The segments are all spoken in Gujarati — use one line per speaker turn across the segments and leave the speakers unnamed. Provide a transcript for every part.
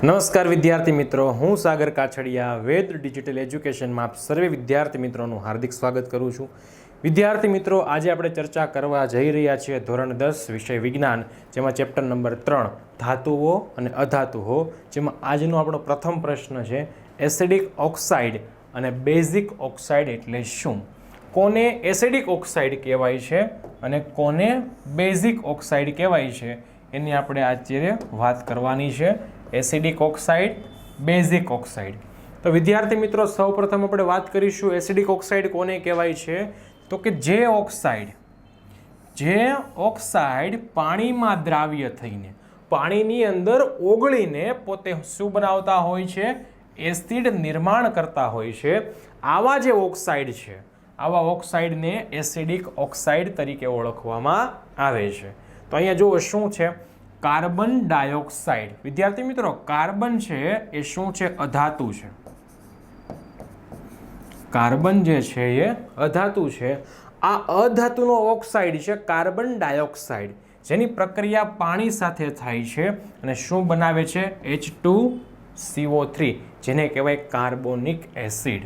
નમસ્કાર વિદ્યાર્થી મિત્રો, હું સાગર કાછડિયા વેદ ડિજિટલ એજ્યુકેશનમાં આપ સર્વે વિદ્યાર્થી મિત્રોનું હાર્દિક સ્વાગત કરું છું. વિદ્યાર્થી મિત્રો, આજે આપણે ચર્ચા કરવા જઈ રહ્યા છીએ ધોરણ 10 વિષય વિજ્ઞાન, જેમાં ચેપ્ટર નંબર 3 ધાતુઓ અને અધાતુઓ, જેમાં આજનો આપણો પ્રથમ પ્રશ્ન છે એસિડિક ઓક્સાઇડ અને બેઝિક ઓક્સાઇડ એટલે શું. કોને એસિડિક ઓક્સાઇડ કહેવાય છે અને કોને બેઝિક ઓક્સાઇડ કહેવાય છે એની આપણે આજે વાત કરવાની છે. Acidic oxide, basic oxide. તો વિદ્યાર્થી મિત્રો, સૌપ્રથમ આપણે વાત કરીશું એસિડિક ઓક્સાઇડ કોને કહેવાય છે. તો કે જે ઓક્સાઇડ પાણીમાં દ્રાવ્ય થઈને પાણીની અંદર ઓગળીને પોતે શું બનાવતા હોય છે, એસિડ નિર્માણ કરતા હોય છે. આવા જે ઓક્સાઇડ છે, આવા ઓક્સાઇડને એસિડિક ઓક્સાઇડ તરીકે ઓળખવામાં આવે છે. તો અહીંયા જુઓ શું છે, કાર્બન ડાયોક્સાઇડ. વિદ્યાર્થી મિત્રો, કાર્બન છે એ શું છે, અધાતુ છે. કાર્બન જે છે એ અધાતુ છે. આ અધાતુનો ઓક્સાઇડ છે કાર્બન ડાયોક્સાઇડ, જેની પ્રક્રિયા પાણી સાથે થાય છે અને શું બનાવે છે, H2CO3, જેને કહેવાય કાર્બોનિક એસિડ.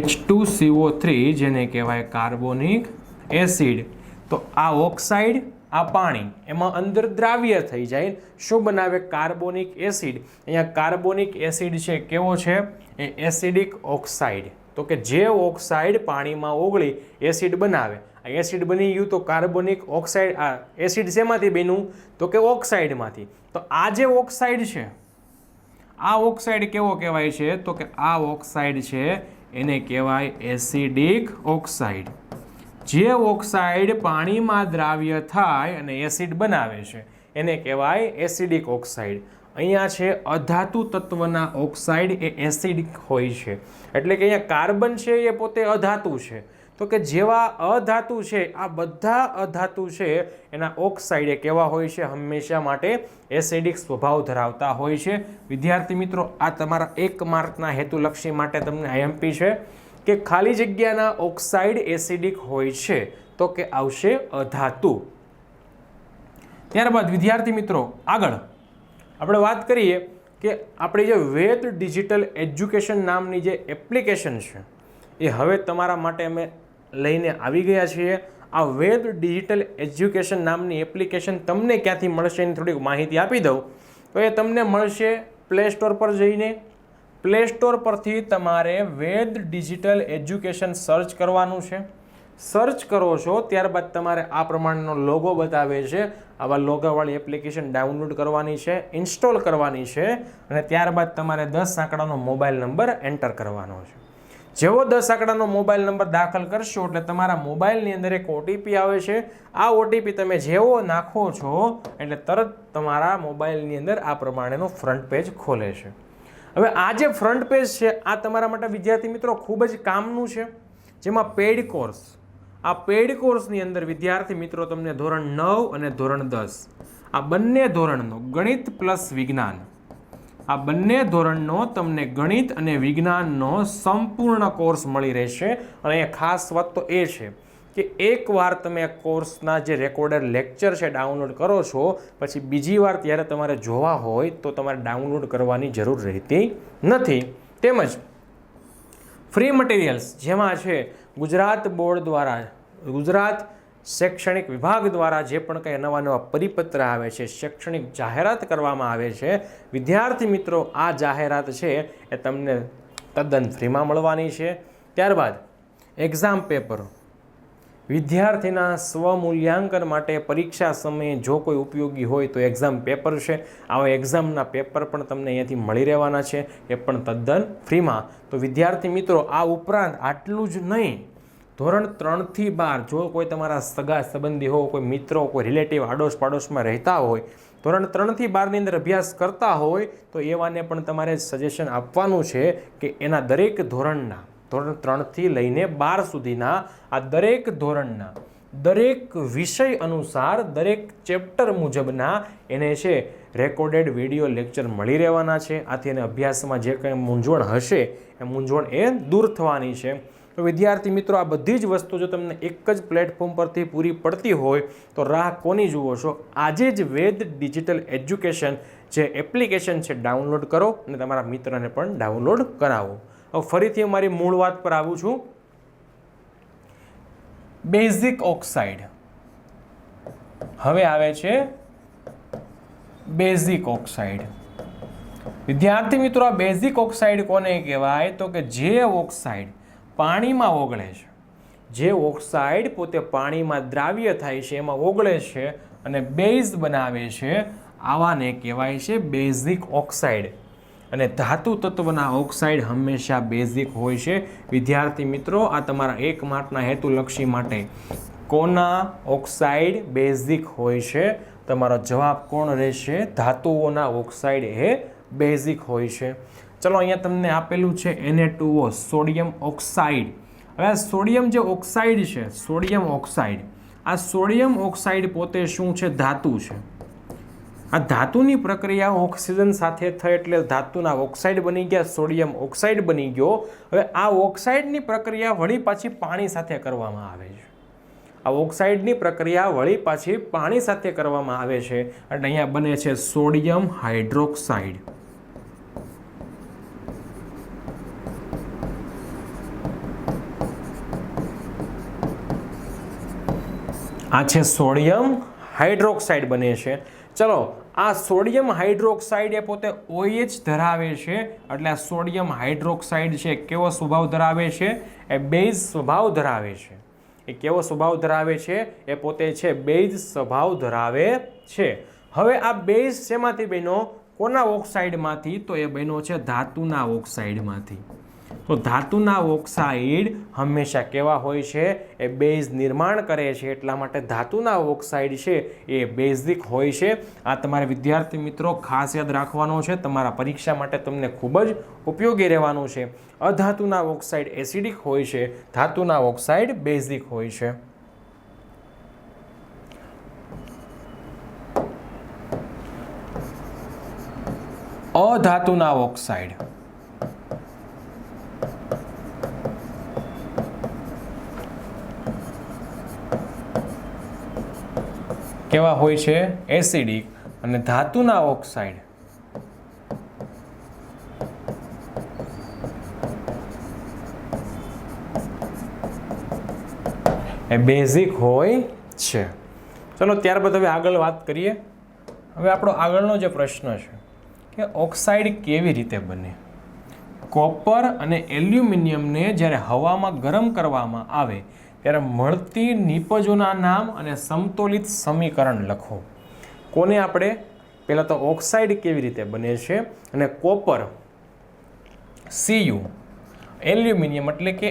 H2CO3 જેને કહેવાય કાર્બોનિક એસિડ. તો આ ઓક્સાઇડ, આ પાણી, એમાં અંદર દ્રાવ્ય થઈ જાય, શું બનાવે, કાર્બોનિક એસિડ. અહીંયા કાર્બોનિક એસિડ છે કેવો છે, એ એસિડિક ઓક્સાઇડ. તો કે જે ઓક્સાઇડ પાણીમાં ઓગળી એસિડ બનાવે, આ એસિડ બની ગયું તો કાર્બોનિક ઓક્સાઇડ. આ એસિડ શેમાંથી બન્યું, તો કે ઓક્સાઇડમાંથી. તો આ જે ઓક્સાઇડ છે, આ ઓક્સાઇડ કેવો કહેવાય છે, તો કે આ ઓક્સાઇડ છે એને કહેવાય એસિડિક ઓક્સાઇડ. જે ઓક્સાઇડ પાણીમાં દ્રાવ્ય થાય અને એસિડ બનાવે છે એને કહેવાય એસિડિક ઓક્સાઇડ. અહીંયા છે અધાતુ તત્વના ઓક્સાઇડ એ એસિડિક હોય છે. એટલે કે અહીંયા કાર્બન છે એ પોતે અધાતુ છે. તો કે જેવા અધાતુ છે, આ બધા અધાતુ છે એના ઓક્સાઇડ કેવા હોય છે, હંમેશા માટે એસિડિક સ્વભાવ ધરાવતા હોય છે. વિદ્યાર્થી મિત્રો, આ તમારા 1 માર્કના હેતુલક્ષી માટે તમને આઈએમપી છે કે ખાલી જગ્યાના ઓક્સાઇડ એસિડિક હોય છે તો કે આવશે અધાતુ. ત્યારબાદ વિદ્યાર્થી મિત્રો, આગળ આપણે વાત કરીએ કે આપણી જે વેદ ડિજિટલ એજ્યુકેશન નામની જે એપ્લિકેશન છે એ હવે તમારા માટે અમે લઈને આવી ગયા છીએ. આ વેદ ડિજિટલ એજ્યુકેશન નામની એપ્લિકેશન તમને ક્યાંથી મળશે એની થોડીક માહિતી આપી દઉં. તો એ તમને મળશે પ્લે સ્ટોર પર જઈને. પ્લે સ્ટોર પરથી તમારે વેદ ડિજિટલ એજ્યુકેશન સર્ચ કરવાનું છે. સર્ચ કરો છો ત્યારબાદ તમારે આ પ્રમાણેનો લોગો બતાવે છે. આવા લોગોવાળી એપ્લિકેશન ડાઉનલોડ કરવાની છે, ઇન્સ્ટોલ કરવાની છે અને ત્યારબાદ તમારે 10 આંકડાનો મોબાઈલ નંબર એન્ટર કરવાનો છે. જેવો 10 આંકડાનો મોબાઈલ નંબર દાખલ કરશો એટલે તમારા મોબાઈલની અંદર એક ઓટીપી આવે છે. આ ઓટીપી તમે જેવો નાખો છો એટલે તરત તમારા મોબાઈલની અંદર આ પ્રમાણેનો ફ્રન્ટ પેજ ખોલે છે. હવે આ જે ફ્રન્ટ પેજ છે આ તમારા માટે વિદ્યાર્થી મિત્રો ખૂબ જ કામનું છે. જેમાં પેઇડ કોર્સ, આ પેઇડ કોર્સની અંદર વિદ્યાર્થી મિત્રો તમને ધોરણ 9 અને ધોરણ 10 આ બંને ધોરણનો ગણિત પ્લસ વિજ્ઞાન, આ બંને ધોરણનો તમને ગણિત અને વિજ્ઞાનનો સંપૂર્ણ કોર્સ મળી રહેશે. અને ખાસ વાત તો એ છે કે એકવાર તમે કોર્સના જે રેકોર્ડર લેક્ચર છે ડાઉનલોડ કરો છો, પછી બીજી વાર ત્યારે તમારે જોવા હોય તો તમારે ડાઉનલોડ કરવાની જરૂર રહેતી નથી. તેમજ ફ્રી મટીરિયલ્સ જેમાં છે ગુજરાત બોર્ડ દ્વારા, ગુજરાત શૈક્ષણિક વિભાગ દ્વારા જે પણ કંઈ નવા પરિપત્ર આવે છે, શૈક્ષણિક જાહેરાત કરવામાં આવે છે, વિદ્યાર્થી મિત્રો આ જાહેરાત છે એ તમને તદ્દન ફ્રીમાં મળવાની છે. ત્યારબાદ એક્ઝામ પેપર, વિદ્યાર્થીના સ્વમૂલ્યાંકન માટે પરીક્ષા સમયે જો કોઈ ઉપયોગી હોય તો એક્ઝામ પેપર છે. આવા એક્ઝામના પેપર પણ તમને અહીંયાથી મળી રહેવાના છે, એ પણ તદ્દન ફ્રીમાં. તો વિદ્યાર્થી મિત્રો, આ ઉપરાંત આટલું જ નહીં, ધોરણ 3 થી 12 જો કોઈ તમારા સગા સંબંધી હોય, કોઈ મિત્રો, કોઈ રિલેટિવ આડોશ પાડોશમાં રહેતા હોય, ધોરણ 3 થી 12ની અંદર અભ્યાસ કરતા હોય તો એવાને પણ તમારે સજેશન આપવાનું છે કે એના દરેક ધોરણના, ધોરણ 3 થી લઈને 12 સુધીના આ દરેક ધોરણના દરેક વિષય અનુસાર દરેક ચેપ્ટર મુજબના એને છે રેકોર્ડેડ વિડીયો લેક્ચર મળી રહેવાના છે. આથી એને અભ્યાસમાં જે કંઈ મૂંઝવણ હશે એ મૂંઝવણ એ દૂર થવાની છે. તો તો વિદ્યાર્થી મિત્રો, આ બધી જ વસ્તુ જો તમને એક જ પ્લેટફોર્મ પરથી પૂરી પડતી હોય તો રાહ કોની જુઓ છો? આજે જ વેદ ડિજિટલ એજ્યુકેશન જે એપ્લિકેશન છે ડાઉનલોડ કરો અને તમારા મિત્રને પણ ડાઉનલોડ કરાવો. હવે ફરીથી મારી મૂળ વાત પર આવું છું. બેઝિક ઓક્સાઇડ, હવે આવે છે બેઝિક ઓક્સાઇડ. વિદ્યાર્થી મિત્રો, આ બેઝિક ઓક્સાઇડ કોને કહેવાય? તો કે જે ઓક્સાઇડ પાણીમાં ઓગળે છે, જે ઓક્સાઇડ પોતે પાણીમાં દ્રાવ્ય થાય છે, એમાં ઓગળે છે અને બેઝ બનાવે છે, આવાને કહેવાય છે બેઝિક ઓક્સાઇડ. અને ધાતુ તત્વના ઓક્સાઇડ હંમેશા બેઝિક હોય છે. વિદ્યાર્થી મિત્રો, આ તમારા 1 માર્કના હેતુલક્ષી માટે કોના ઓક્સાઇડ બેઝિક હોય છે? તમારો જવાબ કોણ રહેશે? ધાતુઓના ઓક્સાઇડ એ બેઝિક હોય છે. ચલો, અહીંયા તમને આપેલું છે Na2O, સોડિયમ ઓક્સાઇડ. હવે આ સોડિયમ જે ઓક્સાઇડ છે, સોડિયમ ઓક્સાઇડ, આ સોડિયમ ઓક્સાઇડ પોતે શું છે? ધાતુ છે. આ ધાતુની પ્રક્રિયા ઓક્સિજન સાથે થઈ એટલે ધાતુના ઓક્સાઇડ બની ગયા, સોડિયમ ઓક્સાઇડ બની ગયો. હવે આ ઓક્સાઇડની પ્રક્રિયા વળી પાછી પાણી સાથે કરવામાં આવે છે. આ ઓક્સાઇડની પ્રક્રિયા વળી પાછી પાણી સાથે કરવામાં આવે છે એટલે અહીંયા બને છે સોડિયમ હાઇડ્રોક્સાઇડ. આ છે સોડિયમ હાઇડ્રોક્સાઇડ બને છે. ચલો, આ સોડિયમ હાઇડ્રોક્સાઇડ એ પોતે OH ધરાવે છે એટલે આ સોડિયમ હાઇડ્રોક્સાઇડ છે કેવો સ્વભાવ ધરાવે છે? એ બેઝ સ્વભાવ ધરાવે છે. એ કેવો સ્વભાવ ધરાવે છે? એ પોતે છે બેઝ સ્વભાવ ધરાવે છે. હવે આ બેઝ શેમાંથી બન્યો? કોના ઓક્સાઇડમાંથી? તો એ બન્યો છે ધાતુના ઓક્સાઇડમાંથી. તો ધાતુના ઓક્સાઇડ હંમેશા કેવા હોય છે? એ બેઝ નિર્માણ કરે છે. એટલા માટે ધાતુના ઓક્સાઇડ છે એ બેઝિક હોય છે. આ તમારે વિદ્યાર્થી મિત્રો ખાસ યાદ રાખવાનો છે. તમારા પરીક્ષા માટે તમને ખૂબ જ ઉપયોગી રહેવાનું છે. અધાતુના ઓક્સાઇડ એસિડિક હોય છે, ધાતુના ઓક્સાઇડ બેઝિક હોય છે. અધાતુના ઓક્સાઇડ કેવા હોય છે? એસિડિક. અને ધાતુના ઓક્સાઇડ એ બેઝિક હોય છે. ચલો, ત્યારબાદ હવે આગળ વાત કરીએ. હવે આપણો આગળનો જે પ્રશ્ન છે કે ઓક્સાઇડ કેવી રીતે બને? કોપર અને એલ્યુમિનિયમને જ્યારે હવામાં ગરમ કરવામાં આવે ત્યારે મળતી નિપજોના નામ અને સમતોલિત સમીકરણ લખો. કોને આપણે? પહેલાં તો ઓક્સાઇડ કેવી રીતે બને છે અને કોપર Cu, એલ્યુમિનિયમ એટલે કે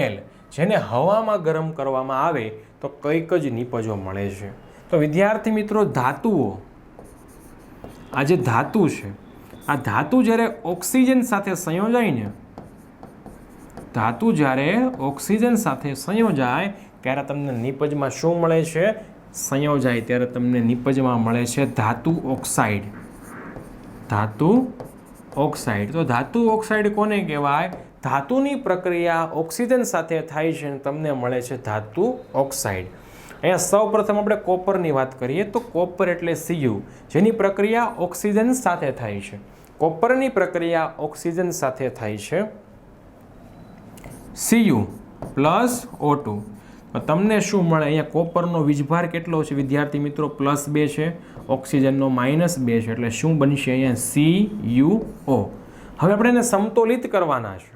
Al, જેને હવામાં ગરમ કરવામાં આવે તો કઈક જ નિપજો મળે છે. તો વિદ્યાર્થી મિત્રો, ધાતુઓ, આ જે ધાતુ છે, આ ધાતુ જ્યારે ઓક્સિજન સાથે સંયોજાય ને, ધાતુ જ્યારે ઓક્સિજન સાથે સંયોજાય ત્યારે તમને નિપજમાં શું મળે છે? સંયોજાય ત્યારે તમને નિપજમાં મળે છે ધાતુ ઓક્સાઇડ. ધાતુ ઓક્સાઇડ. તો ધાતુ ઓક્સાઇડ કોને કહેવાય? ધાતુની પ્રક્રિયા ઓક્સિજન સાથે થાય છે અને તમને મળે છે ધાતુ ઓક્સાઇડ. અહીંયા સૌપ્રથમ આપણે કોપરની વાત કરીએ તો કોપર એટલે Cu, જેની પ્રક્રિયા ઓક્સિજન સાથે થાય છે. કોપરની પ્રક્રિયા ઓક્સિજન સાથે થાય છે, Cu પ્લસ O2. તમને શું મળે? અહીંયા કોપરનો વીજભાર કેટલો છે વિદ્યાર્થી મિત્રો? +2 છે. ઓક્સિજનનો -2 છે એટલે શું બનશે? અહીંયા CuO. હવે આપણે એને સમતોલિત કરવાના છે.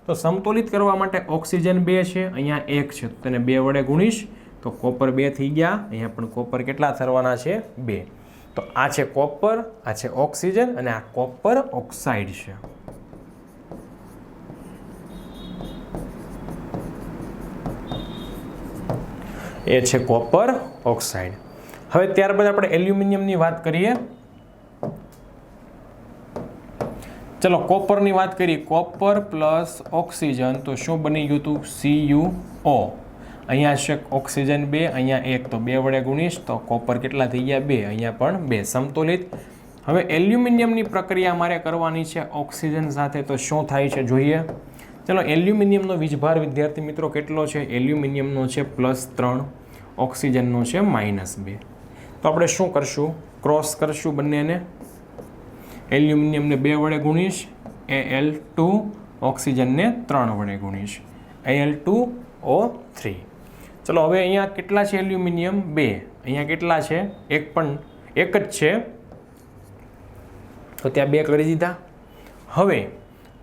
તો સમતોલિત કરવા માટે ઓક્સિજન 2 છે, અહીંયા 1 છે, તો તેને 2 વડે ગુણીશ તો કોપર 2 થઈ ગયા. અહીંયા પણ કોપર કેટલા થવાના છે? 2. તો આ છે કોપર, આ છે ઓક્સિજન અને આ કોપર ઓક્સાઇડ છે. એ છે કોપર ઓક્સાઇડ. હવે ત્યારબાદ આપણે એલ્યુમિનિયમની વાત કરીએ. ચલો, કોપરની વાત કરીએ. કોપર પ્લસ ઓક્સિજન તો શું બની ગયું હતું? CuO. અહીંયા છે ઓક્સિજન 2, અહીંયા 1, તો 2 વડે ગુણીશ તો કોપર કેટલા થઈ ગયા? 2. અહીંયા પણ 2. સમતોલિત. હવે એલ્યુમિનિયમની પ્રક્રિયા મારે કરવાની છે ઓક્સિજન સાથે, તો શું થાય છે જોઈએ. ચલો એલ્યુમિનિયમનો વીજભાર વિદ્યાર્થી મિત્રો કેટલો છે? એલ્યુમિનિયમનો છે +3, ઓક્સિજનનો છે -2. તો આપણે શું કરશું? ક્રોસ કરશું બંનેને. એલ્યુમિનિયમને 2 વડે ગુણીશ, Al2, ઓક્સિજનને 3 વડે ગુણીશ, Al2O3. ચલો હવે અહીંયા કેટલા છે એલ્યુમિનિયમ? 2. અહીંયા કેટલા છે? એક જ છે, તો ત્યાં 2 કરી દીધા. હવે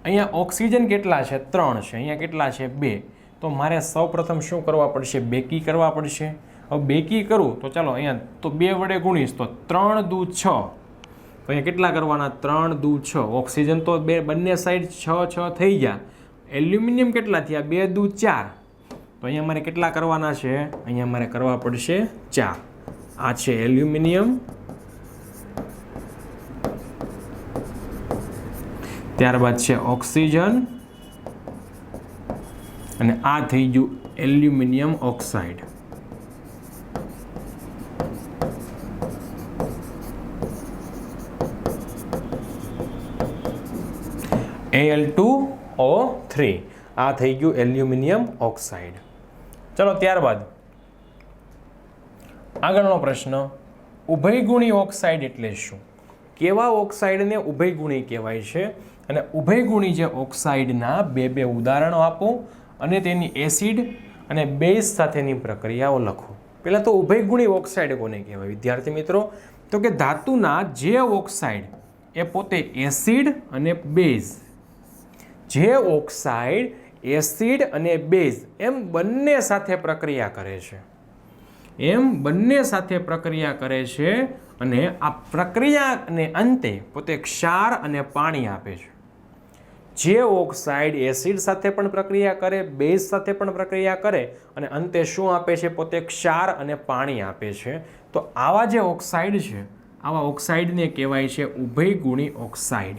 અહીંયા ઓક્સિજન કેટલા છે? 3 છે. અહીંયા કેટલા છે? 2. તો મારે સૌપ્રથમ શું કરવા પડશે? બેકી કરવા પડશે. હવે બેકી કરું તો ચાલો અહીંયા તો 2 વડે ગુણીશ તો 3 દુ 6. તો અહીંયા કેટલા કરવાના? 3 દુ 6. ઓક્સિજન તો બંને સાઈડ 6 થઈ ગયા. એલ્યુમિનિયમ કેટલા થયા? 2 દુ 4. તો અહીંયા મારે કેટલા કરવાના છે? અહીંયા મારે કરવા પડશે 4. આ છે એલ્યુમિનિયમ, ત્યારબાદ છે ઓક્સિજન, અને આ થઈ ગયું એલ્યુમિનિયમ ઓક્સાઇડ. Al2O3. આ થઈ ગયું એલ્યુમિનિયમ ઓક્સાઇડ. ચલો ત્યારબાદ આગળનો પ્રશ્ન, ઉભયગુણી ઓક્સાઇડ એટલે શું? કેવા ઓક્સાઇડને ઉભયગુણી કહેવાય છે? અને ઉભયગુણી જે ઓક્સાઇડના બે ઉદાહરણો આપો અને તેની એસિડ અને બેઝ સાથેની પ્રક્રિયાઓ લખો. પહેલાં તો ઉભયગુણી ઓક્સાઇડ કોને કહેવાય વિદ્યાર્થી મિત્રો? તો કે ધાતુના જે ઓક્સાઇડ એ પોતે એસિડ અને બેઝ, જે ઓક્સાઇડ એસિડ અને બેઝ એમ બંને સાથે પ્રક્રિયા કરે છે, અને આ પ્રક્રિયાને અંતે પોતે ક્ષાર અને પાણી આપે છે. જે ઓક્સાઇડ એસિડ સાથે પણ પ્રક્રિયા કરે, બેઝ સાથે પણ પ્રક્રિયા કરે, અને અંતે શું આપે છે? પોતે ક્ષાર અને પાણી આપે છે. તો આવા જે ઓક્સાઇડ છે, આવા ઓક્સાઇડને કહેવાય છે ઉભયગુણી ઓક્સાઇડ.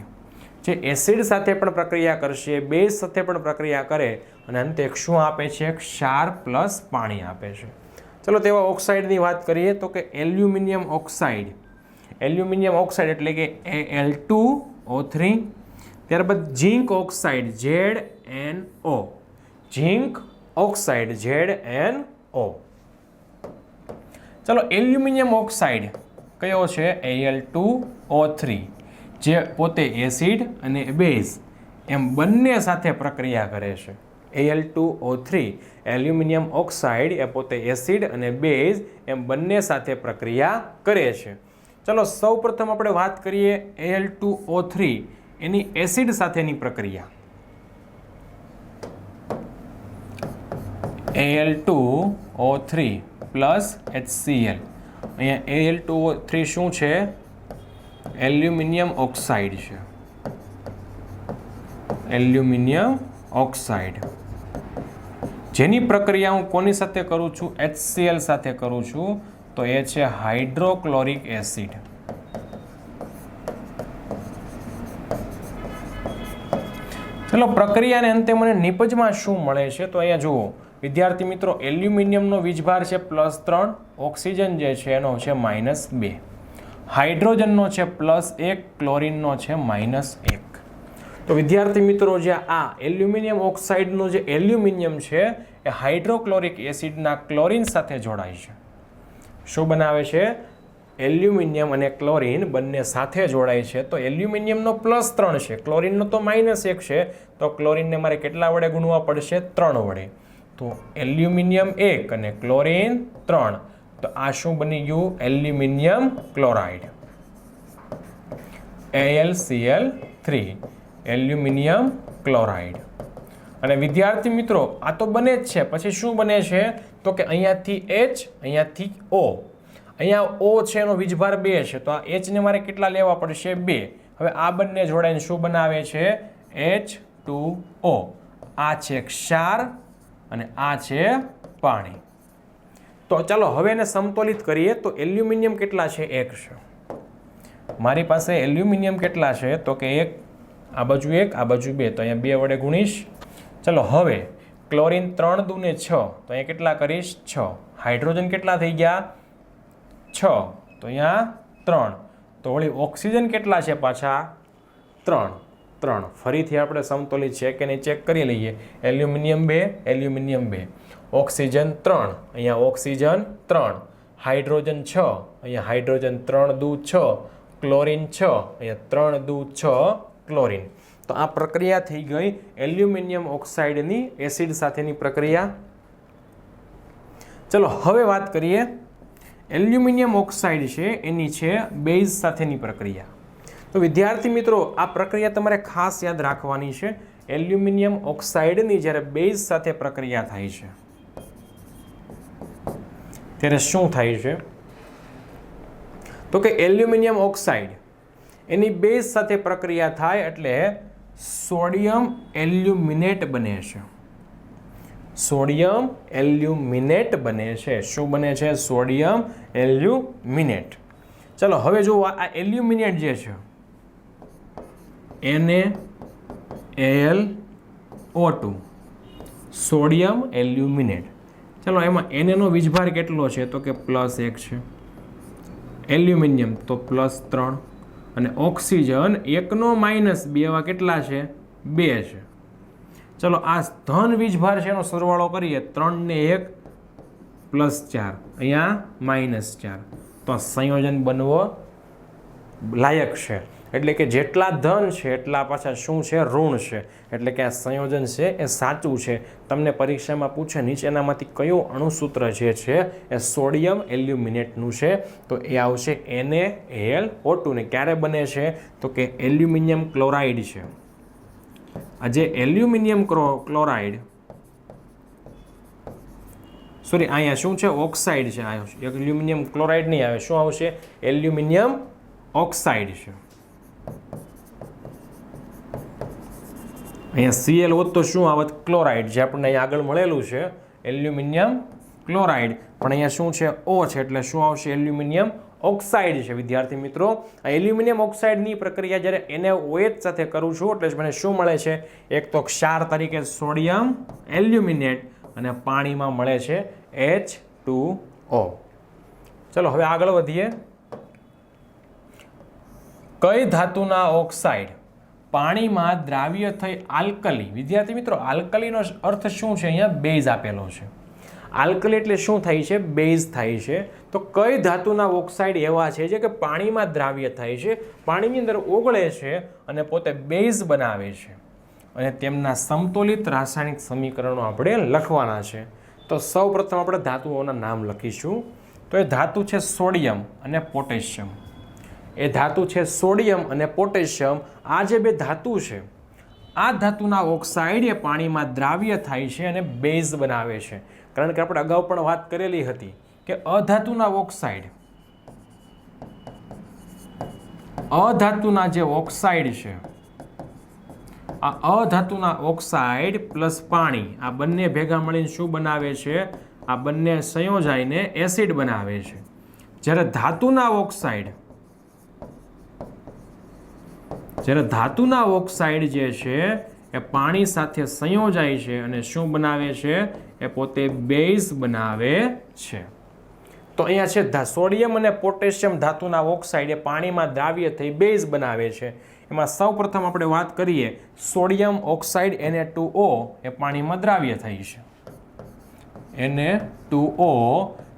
જે એસિડ સાથે પણ પ્રક્રિયા કરશે, બેઝ સાથે પણ પ્રક્રિયા કરે, અને અંતે શું આપે છે? ક્ષાર પ્લસ પાણી આપે છે. ચલો તેવા ઓક્સાઇડની વાત કરીએ તો કે એલ્યુમિનિયમ ઓક્સાઇડ. એલ્યુમિનિયમ ઓક્સાઇડ એટલે કે Al2O3. ત્યારબાદ ઝીંક ઓક્સાઇડ ZnO. ઝીંક ઓક્સાઇડ ZnO. ચલો એલ્યુમિનિયમ ઓક્સાઇડ કયો છે? Al2O3, જે પોતે એસિડ અને બેઝ એમ બંને સાથે પ્રક્રિયા કરે છે. Al2O3 એલ્યુમિનિયમ ઓક્સાઇડ એ પોતે એસિડ અને બેઝ એમ બંને સાથે પ્રક્રિયા કરે છે. ચલો સૌપ્રથમ આપણે વાત કરીએ Al2O3 એની એસિડ સાથેની પ્રક્રિયા. Al2O3 plus HCl. અહીંયા Al2O3 શું છે? એલ્યુમિનિયમ ઓક્સાઇડ છે. એલ્યુમિનિયમ ઓક્સાઇડ, જેની પ્રક્રિયા હું કોની સાથે કરું છું? HCl સાથે કરું છું. તો એ છે હાઇડ્રોક્લોરિક એસિડ. ચલો પ્રક્રિયાને અંતે મને નિપજમાં શું મળે છે? તો અહીંયા જુઓ વિદ્યાર્થી મિત્રો, એલ્યુમિનિયમનો વીજભાર છે +3, ઓક્સિજન જે છે એનો છે -2, હાઇડ્રોજનનો છે +1, ક્લોરિનનો છે -1. તો વિદ્યાર્થી મિત્રો, જે આ એલ્યુમિનિયમ ઓક્સાઇડનો જે એલ્યુમિનિયમ છે એ હાઇડ્રોક્લોરિક એસિડના ક્લોરિન સાથે જોડાય છે. શું બનાવે છે? એલ્યુમિનિયમ અને ક્લોરિન બંને સાથે જોડાય છે. તો એલ્યુમિનિયમનો +3 છે, ક્લોરિનનો તો -1 છે. તો ક્લોરિનને મારે કેટલા વડે ગુણવા પડશે? 3 વડે. તો એલ્યુમિનિયમ 1 અને ક્લોરિન 3. તો આ શું બની ગયું? Aluminium chloride, AlCl3. Aluminium chloride. અને વિદ્યાર્થી મિત્રો, આ તો બને જ છે. પછી શું બને છે? તો કે અહીંયાથી H, અહીંયાથી O. અહીંયા O છે એનો વીજભાર 2 છે, તો આ H ને મારે કેટલા લેવા પડશે? 2. હવે આ બંને જોડાઈને શું બનાવે છે? H2O. આ છે ક્ષાર અને આ છે પાણી. તો ચાલો હવે એને સમતોલિત કરીએ. તો એલ્યુમિનિયમ કેટલા છે? 1 છે. મારી પાસે એલ્યુમિનિયમ કેટલા છે? તો કે 1, આ બાજુ 1, આ બાજુ 2. તો અહીંયા 2 વડે ગુણીશ. ચલો હવે ક્લોરિન 3 દુ 6. તો અહીંયા કેટલા કરીશ? 6. હાઇડ્રોજન કેટલા થઈ ગયા? 6. તો અહીંયા 3. તો વળી ઓક્સિજન કેટલા છે પાછા? 3. 3 ફરીથી આપણે સમતોલી છે કે નહીં ચેક કરી લઈએ. એલ્યુમિનિયમ 2, એલ્યુમિનિયમ 2, ઓક્સિજન 3, અહીંયા ઓક્સિજન 3, હાઇડ્રોજન 6, અહીંયા હાઇડ્રોજન 3 દુ 6, ક્લોરીન 6, અહીંયા 3 દુ 6 ક્લોરીન. તો આ પ્રક્રિયા થઈ ગઈ એલ્યુમિનિયમ ઓક્સાઇડની એસિડ સાથેની પ્રક્રિયા. ચલો હવે વાત કરીએ એલ્યુમિનિયમ ઓક્સાઇડ છે એની છે બેઝ સાથેની પ્રક્રિયા. તો વિદ્યાર્થી મિત્રો આ પ્રક્રિયા તમારે ખાસ યાદ રાખવાની છે. એલ્યુમિનિયમ ઓક્સાઇડની જ્યારે બેઝ સાથે પ્રક્રિયા થાય છે ત્યારે શું થાય છે તો કે એલ્યુમિનિયમ ઓક્સાઇડ એની બેઝ સાથે પ્રક્રિયા થાય એટલે સોડિયમ એલ્યુમિનેટ બને છે. સોડિયમ એલ્યુમિનેટ બને છે. શું બને છે? Sodium aluminate. ચલો હવે જુઓ આ એલ્યુમિનેટ જે છે NaAlO2 સોડિયમ એલ્યુમિનેટ. ચલો એમાં Na નો વીજભાર કેટલો છે તો કે +1 છે. એલ્યુમિનિયમ તો +3 અને ઓક્સિજન 1 નો -2 એવા કેટલા છે? 2 છે. ચલો આ ધન વીજભાર છે એનો સરવાળો કરીએ 3 ને 1 +4 અહીંયા -4 તો સંયોજન બનવો લાયક છે. એટલે કે જેટલા ધન છે એટલા પાછા શું છે? ઋણ છે. એટલે કે આ સંયોજન છે એ સાચું છે. તમને પરીક્ષામાં પૂછે નીચેનામાંથી કયું અણુસૂત્ર જે છે એ સોડિયમ એલ્યુમિનેટનું છે તો એ આવશે NaAlO2 ને ક્યારે બને છે તો કે એલ્યુમિનિયમ ક્લોરાઇડ છે. આ જે એલ્યુમિનિયમ ક્લોરાઇડ સોરી અહીંયા શું છે? ઓક્સાઇડ છે. એલ્યુમિનિયમ ક્લોરાઇડ નહીં આવે. શું આવશે? એલ્યુમિનિયમ ઓક્સાઇડ છે. અહીંયા Cl હોત તો શું આવત? ક્લોરાઇડ. જે આપણને અહીંયા આગળ મળેલું છે એલ્યુમિનિયમ ક્લોરાઇડ પણ અહીંયા શું છે? O છે એટલે શું આવશે? એલ્યુમિનિયમ ઓક્સાઇડ છે. વિદ્યાર્થી મિત્રો આ એલ્યુમિનિયમ ઓક્સાઇડની પ્રક્રિયા જ્યારે NaOH સાથે કરું છું એટલે મને શું મળે છે? એક તો ક્ષાર તરીકે સોડિયમ એલ્યુમિનેટ અને પાણીમાં મળે છે H2O. ચલો હવે આગળ વધીએ. કઈ ધાતુના ઓક્સાઇડ પાણીમાં દ્રાવ્ય થઈ આલ્કલી? વિદ્યાર્થી મિત્રો આલ્કલીનો અર્થ શું છે? અહીંયા બેઝ આપેલો છે. આલ્કલી એટલે શું થાય છે? બેઝ થાય છે. તો કઈ ધાતુના ઓક્સાઇડ એવા છે જે કે પાણીમાં દ્રાવ્ય થાય છે, પાણીની અંદર ઓગળે છે અને પોતે બેઝ બનાવે છે અને તેમના સમતોલિત રાસાયણિક સમીકરણો આપણે લખવાના છે. તો સૌપ્રથમ આપણે ધાતુઓના નામ લખીશું. તો એ ધાતુ છે સોડિયમ અને પોટેશિયમ. એ ધાતુ છે સોડિયમ અને પોટેશિયમ. આ જે બે ધાતુ છે આ ધાતુના ઓક્સાઇડ એ પાણીમાં દ્રાવ્ય થાય છે અને બેઝ બનાવે છે. કારણ કે આપણે અગાઉ પણ વાત કરેલી હતી કે અધાતુના જે ઓક્સાઇડ છે આ અધાતુના ઓક્સાઇડ પ્લસ પાણી આ બંને ભેગા મળીને શું બનાવે છે? આ બંને સંયોજાઈને એસિડ બનાવે છે. જ્યારે ધાતુના ઓક્સાઇડ જે છે એ પાણી સાથે સંયોજાય છે અને શું બનાવે છે? એ પોતે બેઝ બનાવે છે. તો અહીંયા છે સોડિયમ અને પોટેશિયમ ધાતુના ઓક્સાઇડ એ પાણીમાં દ્રાવ્ય થઈ બેઝ બનાવે છે. એમાં સૌપ્રથમ આપણે વાત કરીએ સોડિયમ ઓક્સાઇડ Na2O એ પાણીમાં દ્રાવ્ય થાય છે. Na2O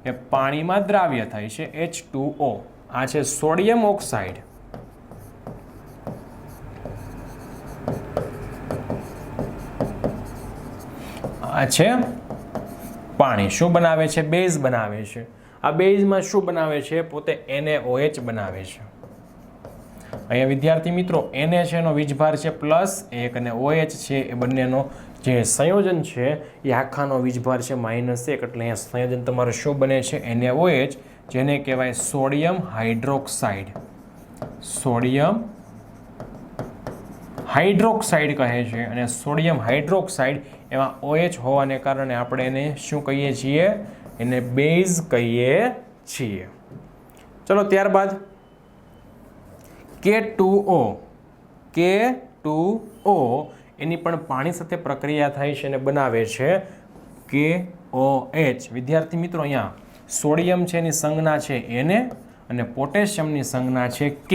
એ પાણીમાં દ્રાવ્ય થાય છે H2O. આ છે સોડિયમ ઓક્સાઇડ. આ છે પાણી. શું બનાવે છે? બેઝ બનાવે છે. આ બેઝમાં શું બનાવે છે? પોતે NaOH બનાવે છે. અહીંયા વિદ્યાર્થી મિત્રો Na છે એનો વીજભાર છે +1 અને OH છે એ બંનેનો જે સંયોજન છે એ આખાનો વીજભાર છે -1 એટલે અહીંયા સંયોજન તમારું શું બને છે? NaOH જેને કહેવાય સોડિયમ હાઇડ્રોક્સાઇડ. સોડિયમ હાઇડ્રોક્સાઇડ કહે છે અને સોડિયમ હાઇડ્રોક્સાઇડ એમાં OH હોવાને કારણે આપણે એને શું કહીએ છીએ? એને બેઝ કહીએ છીએ. ચલો ત્યારબાદ K2O. K2O એની પણ પાણી સાથે પ્રક્રિયા થાય છે અને બનાવે છે KOH. વિદ્યાર્થી મિત્રો અહીંયા સોડિયમ છે એની સંજ્ઞા છે Na અને પોટેશિયમની સંજ્ઞા છે K.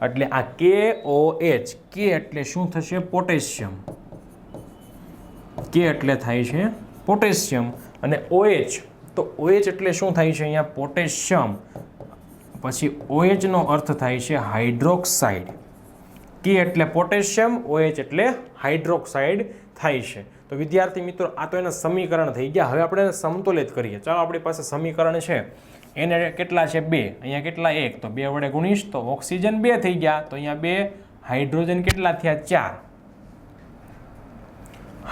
એટલે આ KOH, કે એટલે શું થશે? પોટેશિયમ. કે એટલે થાય છે પોટેશિયમ, અને OH, તો OH એટલે શું થાય છે અહીંયા? પોટેશિયમ. પછી OH નો અર્થ થાય છે હાઇડ્રોક્સાઇડ. કે એટલે પોટેશિયમ, OH એટલે હાઇડ્રોક્સાઇડ થાય છે. તો વિદ્યાર્થી મિત્રો, આ તો એના સમીકરણ થઈ ગયા. હવે આપણે એને સમતુલિત કરીએ. ચાલો, આપણી પાસે સમીકરણ છે, એને કેટલા છે? 2. અહીંયા કેટલા? 1. તો 2 વડે ગુણીશ તો ઓક્સિજન 2 થઈ ગયા. તો અહીંયા 2. હાઇડ્રોજન કેટલા થયા? 4.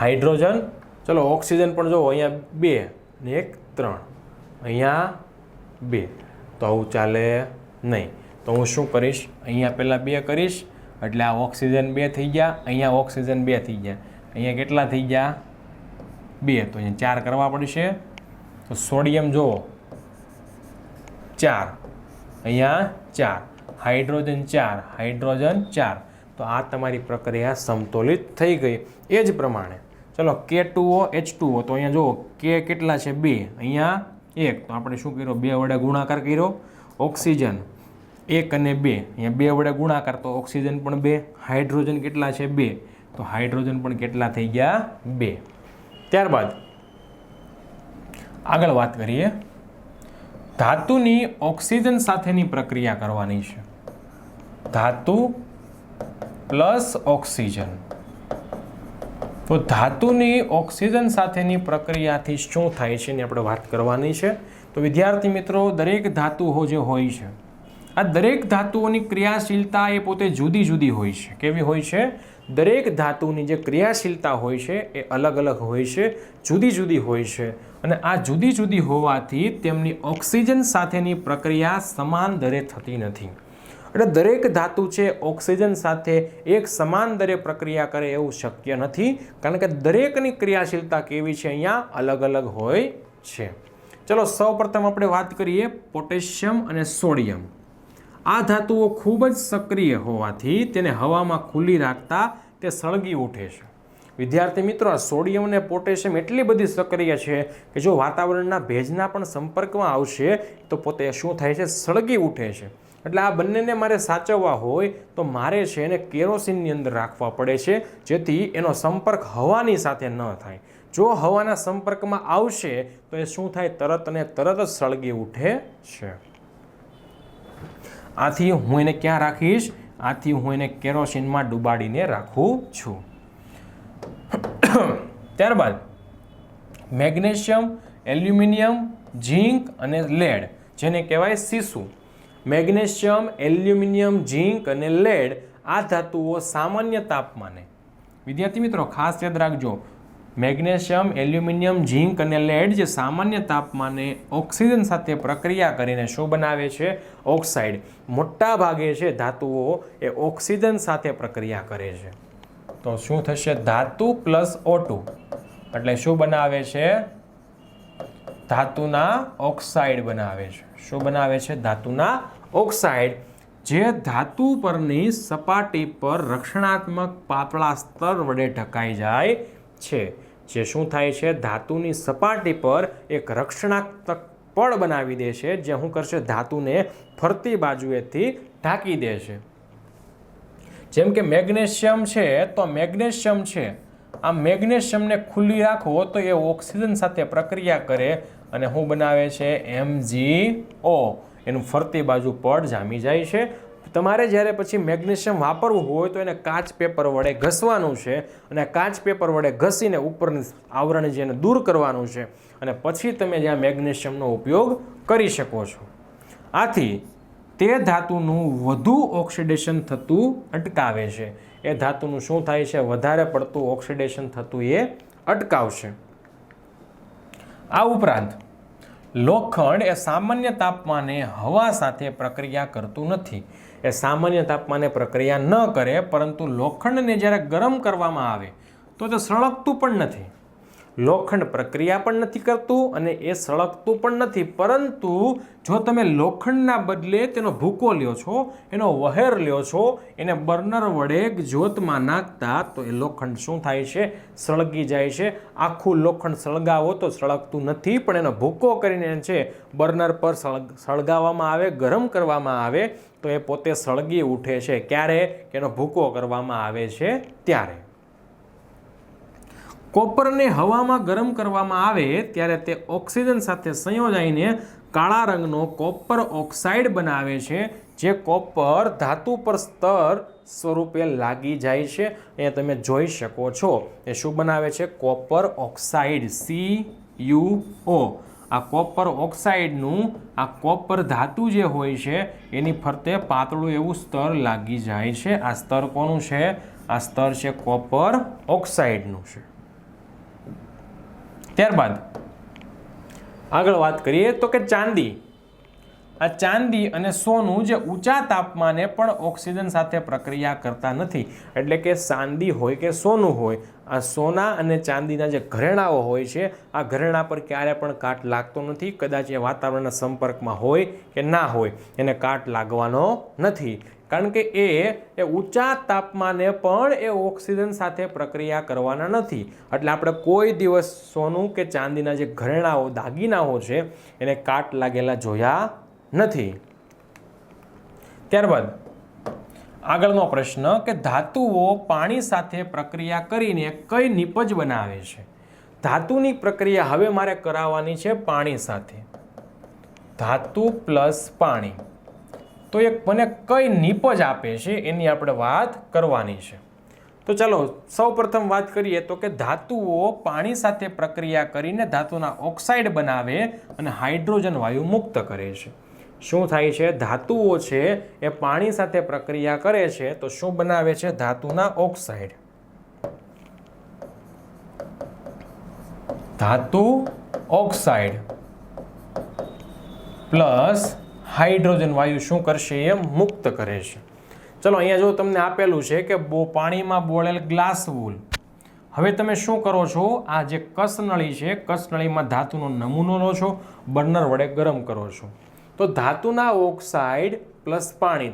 હાઇડ્રોજન, ચલો ઓક્સિજન પણ જુઓ, અહીંયા 2 ને 1 3, અહીંયા 2. તો આવું ચાલે નહીં. તો હું શું કરીશ? અહીંયા પહેલાં 2 કરીશ, એટલે આ ઓક્સિજન 2 થઈ ગયા. અહીંયા ઓક્સિજન 2 થઈ ગયા. અહીંયા કેટલા થઈ ગયા? 2. તો અહીંયા 4 કરવા પડશે. તો સોડિયમ જુઓ 4, અહીંયા 4, હાઇડ્રોજન 4, હાઇડ્રોજન 4. તો આ તમારી પ્રક્રિયા સમતોલિત થઈ ગઈ. એ જ પ્રમાણે ચલો K2O H2O, તો અહીંયા જુઓ K કેટલા છે? 2, અહીંયા 1. તો આપણે શું કર્યો? 2 વડે ગુણાકાર કર્યો. ઓક્સિજન 1 અને 2, અહીંયા 2 વડે ગુણાકાર, તો ઓક્સિજન પણ 2. હાઇડ્રોજન કેટલા છે? 2. તો હાઇડ્રોજન પણ કેટલા થઈ ગયા? 2. ત્યારબાદ આગળ વાત કરીએ. ધાતુની ઓક્સિજન સાથેની પ્રક્રિયા કરવાની છે. ધાતુ પ્લસ ઓક્સિજન. તો ધાતુની ઓક્સિજન સાથેની પ્રક્રિયાથી શું થાય છે એની આપણે વાત કરવાની છે. તો વિદ્યાર્થી મિત્રો, દરેક ધાતુઓ જે હોય છે, આ દરેક ધાતુઓની ક્રિયાશીલતા એ પોતે જુદી જુદી હોય છે. કેવી હોય છે? દરેક ધાતુની જે ક્રિયાશીલતા હોય છે એ અલગ અલગ હોય છે, જુદી જુદી હોય છે. અને આ જુદી જુદી હોવાથી તેમની ઓક્સિજન સાથેની પ્રક્રિયા સમાન દરે થતી નથી. એટલે દરેક ધાતુ છે ઓક્સિજન સાથે એક સમાન દરે પ્રક્રિયા કરે એવું શક્ય નથી, કારણ કે દરેકની ક્રિયાશીલતા કેવી છે? અહીંયા અલગ અલગ હોય છે. ચલો સૌપ્રથમ આપણે વાત કરીએ પોટેશિયમ અને સોડિયમ. આ ધાતુઓ ખૂબ જ સક્રિય હોવાથી તેને હવામાં ખુલ્લી રાખતા તે સળગી ઉઠે છે. વિદ્યાર્થી મિત્રો, આ સોડિયમ અને પોટેશિયમ એટલી બધી સક્રિય છે કે જો વાતાવરણના ભેજના પણ સંપર્કમાં આવશે તો પોતે શું થાય છે? સળગી ઉઠે છે. એટલે આ બંનેને મારે સાચવવા હોય તો મારે છે એને કેરોસીનની અંદર રાખવા પડે છે, જેથી એનો સંપર્ક હવાની સાથે ન થાય. જો હવાના સંપર્કમાં આવશે તો એ શું થાય? તરત અને તરત જ સળગી ઉઠે છે. આથી હું એને ક્યાં રાખીશ? આથી હું એને કેરોસીનમાં ડુબાડીને રાખું છું. ત્યારબાદ મેગ્નેશિયમ, એલ્યુમિનિયમ, ઝીંક અને લેડ, જેને કહેવાય સીસુ. મેગ્નેશિયમ, એલ્યુમિનિયમ, ઝીંક અને લેડ આ ધાતુઓ સામાન્ય તાપમાને, વિદ્યાર્થી મિત્રો ખાસ યાદ રાખજો, મેગ્નેશિયમ, એલ્યુમિનિયમ, ઝીંક અને લેડ જે સામાન્ય તાપમાને ઓક્સિજન સાથે પ્રક્રિયા કરીને શું બનાવે છે? ઓક્સાઇડ. મોટા ભાગે છે ધાતુઓ એ ઓક્સિજન સાથે પ્રક્રિયા કરે છે. તો શું થશે? ધાતુ પ્લસ O2 એટલે શું બનાવે છે? ધાતુના ઓક્સાઇડ બનાવે છે. શું બનાવે છે? ધાતુના ઓક્સાઇડ, જે ધાતુ પરની સપાટી પર રક્ષણાત્મક પાતળા સ્તર વડે ઢકાઈ જાય છે. જે શું થાય છે? ધાતુની સપાટી પર એક રક્ષણાત્મક પડ બનાવી દે છે, જે શું કરશે? ધાતુને ફરતી બાજુએથી ઢાંકી દે છે. જેમ કે મેગ્નેશિયમ છે, તો મેગ્નેશિયમ છે, આ મેગ્નેશિયમને ખુલ્લી રાખો તો એ ઓક્સિજન સાથે પ્રક્રિયા કરે અને શું બનાવે છે? MgO. એનું ફરતી બાજુ પડ જામી જાય છે. તમારે જ્યારે પછી મેગ્નેશિયમ વાપરવું હોય તો એને કાચ પેપર વડે ઘસવાનું છે, અને કાચ પેપર વડે ઘસીને ઉપરની આવરણ જેને દૂર કરવાનું છે, અને પછી તમે જ્યાં મેગ્નેશિયમનો ઉપયોગ કરી શકો છો. આથી તે ધાતુનું વધુ ઓક્સિડેશન થતું અટકાવે છે. એ ધાતુનું શું થાય છે? વધારે પડતું ઓક્સિડેશન થતું એ અટકાવશે. આ ઉપરાંત લોખંડ એ સામાન્ય તાપમાને હવા સાથે પ્રક્રિયા કરતું નથી. એ સામાન્ય તાપમાને પ્રક્રિયા ન કરે, પરંતુ લોખંડને જ્યારે ગરમ કરવામાં આવે તો તે સળગતું પણ નથી. લોખંડ પ્રક્રિયા પણ નથી કરતું અને એ સળગતું પણ નથી, પરંતુ જો તમે લોખંડના બદલે તેનો ભૂકો લ્યો છો, એનો વહેર લ્યો છો, એને બર્નર વડે જ્યોતમાં નાખતા તો એ લોખંડ શું થાય છે? સળગી જાય છે. આખું લોખંડ સળગાવો તો સળગતું નથી, પણ એનો ભૂકો કરીને છે બર્નર પર સળગાવવામાં આવે, ગરમ કરવામાં આવે તો એ પોતે સળગી ઉઠે છે. ક્યારે? એનો ભૂકો કરવામાં આવે છે ત્યારે. કોપરને હવામાં ગરમ કરવામાં આવે ત્યારે તે ઓક્સિજન સાથે સંયોજાઈને કાળા રંગનો કોપર ઓક્સાઇડ બનાવે છે, જે કોપર ધાતુ પર સ્તર સ્વરૂપે લાગી જાય છે. અહીંયા તમે જોઈ શકો છો એ શું બનાવે છે? Copper oxide, CuO. આ કોપર ઓક્સાઇડનું આ કોપર ધાતુ જે હોય છે એની ફરતે પાતળું એવું સ્તર લાગી જાય છે. આ સ્તર કોનું છે? આ સ્તર છે કોપર ઓક્સાઇડનું છે. ત્યારબાદ આગળ વાત કરીએ તો કે ચાંદી. આ ચાંદી અને સોનું જે ઊંચા તાપમાને પણ ઓક્સિજન સાથે પ્રક્રિયા કરતા નથી, એટલે કે ચાંદી હોય કે સોનું હોય, આ સોના અને ચાંદીના જે ઘરેણાઓ હોય છે આ ઘરેણા પર ક્યારે પણ કાટ લાગતો નથી. કદાચ એ વાતાવરણના સંપર્કમાં હોય કે ના હોય એને કાટ લાગવાનો નથી, કારણ કે એ ઊંચા તાપમાને પણ એ ઓક્સિજન સાથે પ્રક્રિયા કરવાના નથી. એટલે આપણે કોઈ દિવસ સોનું કે ચાંદીના જે ઘરેણાઓ, દાગીનાઓ છે એને કાટ લાગેલા જોયા નથી. ત્યારબાદ આગળનો પ્રશ્ન કે ધાતુઓ પાણી સાથે પ્રક્રિયા કરીને કઈ નિપજ બનાવે છે? ધાતુની પ્રક્રિયા હવે મારે કરાવવાની છે પાણી સાથે. ધાતુ પ્લસ પાણી, તો એક મને કઈ નિપજ આપે છે એની આપણે વાત કરવાની છે. તો ચાલો સૌપ્રથમ વાત કરીએ તો કે ધાતુઓ પાણી સાથે પ્રક્રિયા કરીને ધાતુના ઓક્સાઇડ બનાવે અને હાઇડ્રોજન વાયુ મુક્ત કરે છે. શું થાય છે? ધાતુઓ છે એ પાણી સાથે પ્રક્રિયા કરે છે તો શું બનાવે છે? ધાતુના ઓક્સાઇડ. ધાતુ ઓક્સાઇડ પ્લસ હાઇડ્રોજન વાયુ શું કરશે? એ મુક્ત કરે છે. ચલો અહીંયા જો તમને આપેલું છે કે પાણીમાં બોળેલ ગ્લાસ વૂલ. હવે તમે શું કરો છો? આ જે કસનળી છે, કસનળીમાં ધાતુનો નમૂનો લો છો, બર્નર વડે ગરમ કરો છો, તો ધાતુના ઓક્સાઇડ પ્લસ પાણી,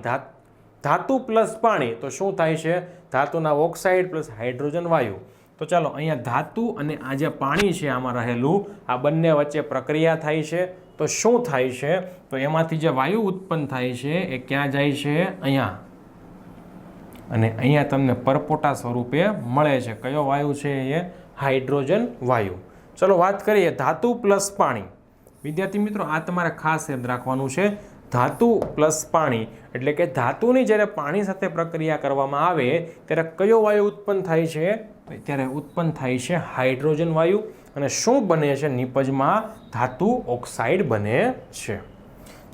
ધાતુ પ્લસ પાણી, તો શું થાય છે? ધાતુના ઓક્સાઇડ પ્લસ હાઇડ્રોજન વાયુ. તો ચાલો અહીંયા ધાતુ અને આ જે પાણી છે આમાં રહેલું, આ બંને વચ્ચે પ્રક્રિયા થાય છે. તો શું થાય છે? તો એમાંથી જે વાયુ ઉત્પન્ન થાય છે એ ક્યાં જાય છે? અહીંયા. અને અહીંયા તમને પરપોટા સ્વરૂપે મળે છે. કયો વાયુ છે? એ હાઇડ્રોજન વાયુ. ચલો વાત કરીએ ધાતુ પ્લસ પાણી. વિદ્યાર્થી મિત્રો, આ તમારે ખાસ યાદ રાખવાનું છે. ધાતુ પ્લસ પાણી એટલે કે ધાતુની જ્યારે પાણી સાથે પ્રક્રિયા કરવામાં આવે ત્યારે કયો વાયુ ઉત્પન્ન થાય છે? ત્યારે ઉત્પન્ન થાય છે હાઇડ્રોજન વાયુ. અને શું બને છે? નિપજમાં ધાતુ ઓક્સાઇડ બને છે.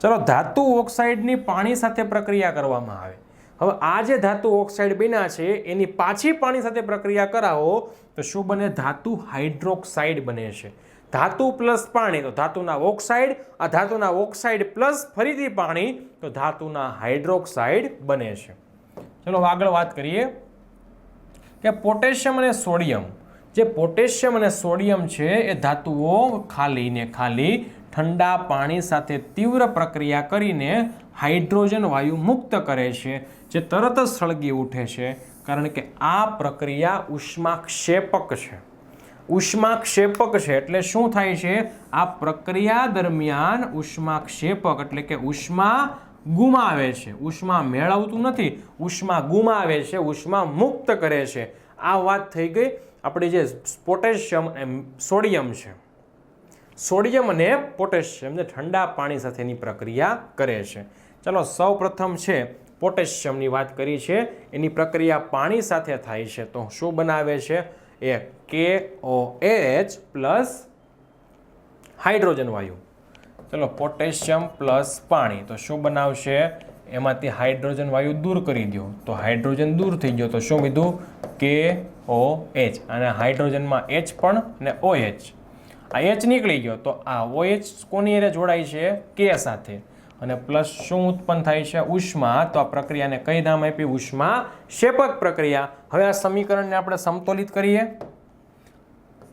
ચલો ધાતુ ઓક્સાઇડની પાણી સાથે પ્રક્રિયા કરવામાં આવે. હવે આ જે ધાતુ ઓક્સાઇડ બન્યા છે એની પાછી પાણી સાથે પ્રક્રિયા કરાવો તો શું બને? ધાતુ હાઇડ્રોક્સાઇડ બને છે. ધાતુ પ્લસ પાણી તો ધાતુના ઓક્સાઇડ, આ ધાતુના ઓક્સાઇડ પ્લસ ફરીથી પાણી તો ધાતુના હાઇડ્રોક્સાઇડ બને છે. ચલો આગળ વાત કરીએ કે પોટેશિયમ અને સોડિયમ. જે પોટેશિયમ અને સોડિયમ છે એ ધાતુઓ ખાલી ઠંડા પાણી સાથે તીવ્ર પ્રક્રિયા કરીને હાઇડ્રોજન વાયુ મુક્ત કરે છે, જે તરત જ સળગી ઉઠે છે, કારણ કે આ પ્રક્રિયા ઉષ્માક્ષેપક છે. ઉષ્માક્ષેપક છે એટલે શું થાય છે? આ પ્રક્રિયા દરમિયાન ઉષ્માક્ષેપક એટલે કે ઉષ્મા ગુમાવે છે. ઉષ્મા મેળવતું નથી, ઉષ્મા ગુમાવે છે, ઉષ્મા મુક્ત કરે છે. આ વાત થઈ ગઈ આપણી જે પોટેશિયમ અને સોડિયમ છે. સોડિયમ અને પોટેશિયમ જે ઠંડા પાણી સાથેની પ્રક્રિયા કરે છે. ચલો સૌ પ્રથમ છે પોટેશિયમની વાત કરી છે, એની પ્રક્રિયા પાણી સાથે થાય છે તો શું બનાવે છે? એ KOH પ્લસ હાઇડ્રોજન વાયુ. ચલો પોટેશિયમ પ્લસ પાણી તો શું બનાવશે? એમાંથી હાઇડ્રોજન વાયુ દૂર કરી દો તો હાઇડ્રોજન દૂર થઈ ગયો તો શું કીધું? KOH. અને હાઇડ્રોજનમાં H પણ અને OH. આ H નીકળી ગયો તો આ OH કોની હારે જોડાય છે? K સાથે. અને પ્લસ શું ઉત્પન્ન થાય છે? ઉષ્મા. તો આ પ્રક્રિયાને કઈ નામ આપી? ઉષ્મા ક્ષેપક પ્રક્રિયા. હવે આ સમીકરણને આપણે સમતોલિત કરીએ.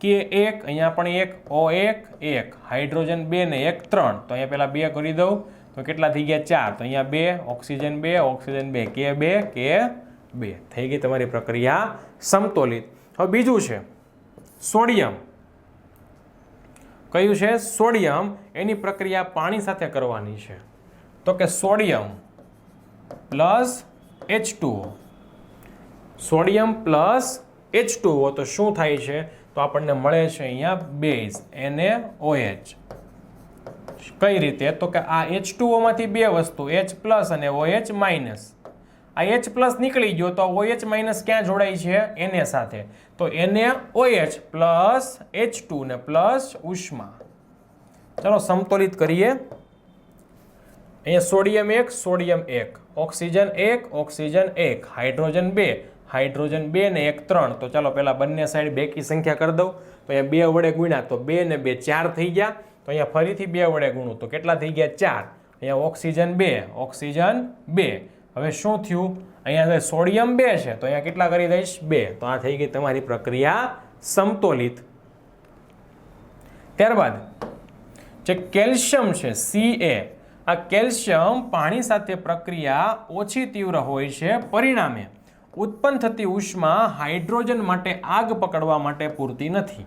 કે 1, અહીંયા પણ 1, O1 1, હાઇડ્રોજન 2 ને 1 3, તો અહીંયા પહેલાં 2 કરી દઉં તો કેટલા થઈ ગયા 4, તો અહીંયા 2, ઓક્સિજન 2, ઓક્સિજન 2, K2 થઈ ગઈ તમારી પ્રક્રિયા સમતોલિત. હવે બીજું છે સોડિયમ. કયું છે? સોડિયમ. એની પ્રક્રિયા પાણી સાથે કરવાની છે, તો કે sodium plus H2O. Sodium plus H2O તો શું થાય છે? તો આપણને મળે છે અહીંયા બેઝ NaOH. કઈ રીતે? તો કે આ H2O માંથી બે વસ્તુ H પ્લસ અને OH માઇનસ. આ H પ્લસ નીકળી ગયો તો OH માઇનસ ક્યાં જોડાય છે? Na સાથે. તો NaOH પ્લસ H2 ને પ્લસ ઉષ્મા. ચાલો સમતોલિત કરીએ. અહીંયા sodium 1, sodium 1, oxygen 1, oxygen 1, hydrogen 2, hydrogen 2 ને 1 3. તો ચાલો પહેલા બંને સાઈડ બેકી સંખ્યા કરી દઉં. તો અહીંયા 2 વડે ગુણ્યા તો 2 ને 2 4 થઈ ગયા. તો અહીંયા ફરીથી 2 વડે ગુણું તો કેટલા થઈ ગયા? 4. અહીંયા ઓક્સિજન 2, ઓક્સિજન 2. હવે શું થયું? અહીંયા સોડિયમ 2 છે તો અહીંયા કેટલા કરી દઈશ? 2. તો આ થઈ ગઈ તમારી પ્રક્રિયા સમતોલિત. ત્યારબાદ જે કેલ્શિયમ છે Ca, આ કેલ્શિયમ પાણી સાથે પ્રક્રિયા ઓછી તીવ્ર હોય છે, પરિણામે ઉત્પન્ન થતી ઉષ્મા હાઇડ્રોજન માટે આગ પકડવા માટે પૂરતી નથી.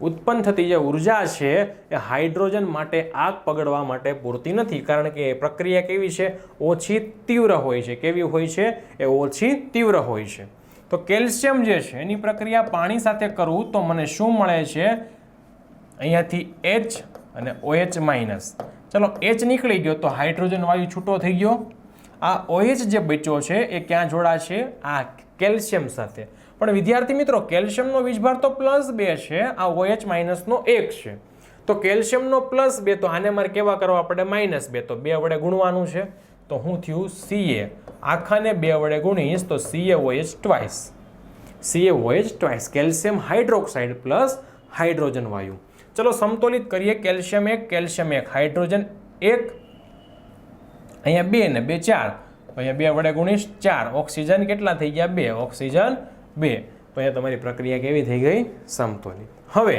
ઉત્પન્ન થતી જે ઉર્જા છે એ હાઇડ્રોજન માટે આગ પકડવા માટે પૂરતી નથી, કારણ કે પ્રક્રિયા કેવી છે? ઓછી તીવ્ર હોય છે. કેવી હોય છે? એ ઓછી તીવ્ર હોય છે. તો કેલ્શિયમ જે છે એની પ્રક્રિયા પાણી સાથે કરું તો મને શું મળે છે? અહીંયાથી H અને OH માઇનસ. ચલો H નીકળી ગયો તો હાઇડ્રોજન વાયુ છૂટો થઈ ગયો. આ OH જે બચ્યો છે એ ક્યાં જોડાશે? આ કેલ્શિયમ સાથે. પણ વિદ્યાર્થી મિત્રો, કેલ્શિયમનો વીજભાર તો +2 છે, આ OH માઇનસનો 1 છે. તો કેલ્શિયમનો +2 તો આને મારે કેવા કરવા પડે? -2. તો 2 વડે ગુણવાનું છે. તો શું થયું? Ca. આખાને 2 વડે ગુણીશ તો CaOH twice. CaOH twice. Calcium hydroxide plus hydrogen વાયુ. ચલો સમતોલિત કરીએ. કેલ્શિયમ 1, કેલ્શિયમ 1, હાઇડ્રોજન 1, અહીંયા 2 ને 2 4. તો અહીંયા 2 વડે ગુણીશ 4. ઓક્સિજન કેટલા થઈ ગયા? 2. ઓક્સિજન 2. તો અહીંયા તમારી પ્રક્રિયા કેવી થઈ ગઈ? સમતોલિત. હવે